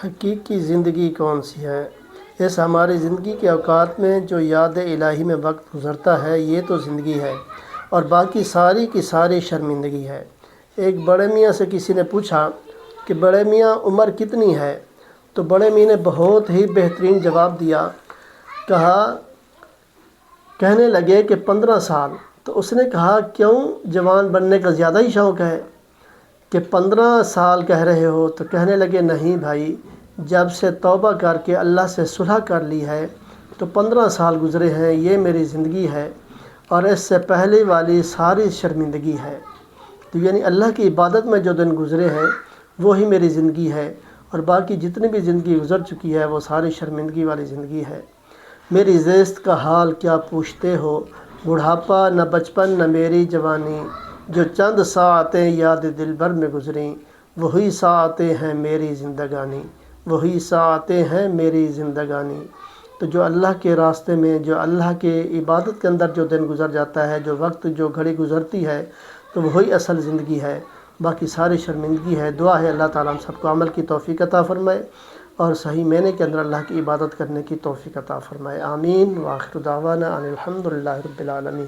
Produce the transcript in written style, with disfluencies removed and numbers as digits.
حقیقی زندگی کون سی ہے؟ اس ہماری زندگی کے اوقات میں جو یاد الہی میں وقت گزرتا ہے یہ تو زندگی ہے، اور باقی ساری کی ساری شرمندگی ہے۔ ایک بڑے میاں سے کسی نے پوچھا کہ بڑے میاں عمر کتنی ہے؟ تو بڑے میاں نے بہت ہی بہترین جواب دیا، کہنے لگے کہ 15 سال۔ تو اس نے کہا کیوں جوان بننے کا زیادہ ہی شوق ہے کہ 15 سال کہہ رہے ہو؟ تو کہنے لگے نہیں بھائی، جب سے توبہ کر کے اللہ سے صلح کر لی ہے تو 15 سال گزرے ہیں، یہ میری زندگی ہے، اور اس سے پہلے والی ساری شرمندگی ہے۔ تو یعنی اللہ کی عبادت میں جو دن گزرے ہیں وہی میری زندگی ہے، اور باقی جتنی بھی زندگی گزر چکی ہے وہ ساری شرمندگی والی زندگی ہے۔ میری زیست کا حال کیا پوچھتے ہو، بڑھاپا نہ بچپن نہ میری جوانی، جو چند ساعتیں یاد دلبر میں گزریں وہی ساعتیں ہیں میری زندگانی، وہی ساعتیں ہیں میری زندگانی۔ تو جو اللہ کے راستے میں، جو اللہ کے عبادت کے اندر جو دن گزر جاتا ہے، جو وقت جو گھڑی گزرتی ہے، تو وہی اصل زندگی ہے، باقی ساری شرمندگی ہے۔ دعا ہے اللہ تعالیٰ ہم سب کو عمل کی توفیق عطا فرمائے اور صحیح معنی کے اندر اللہ کی عبادت کرنے کی توفیق عطا فرمائے۔ آمین۔ وآخر دعوانا ان الحمد للہ رب العالمین۔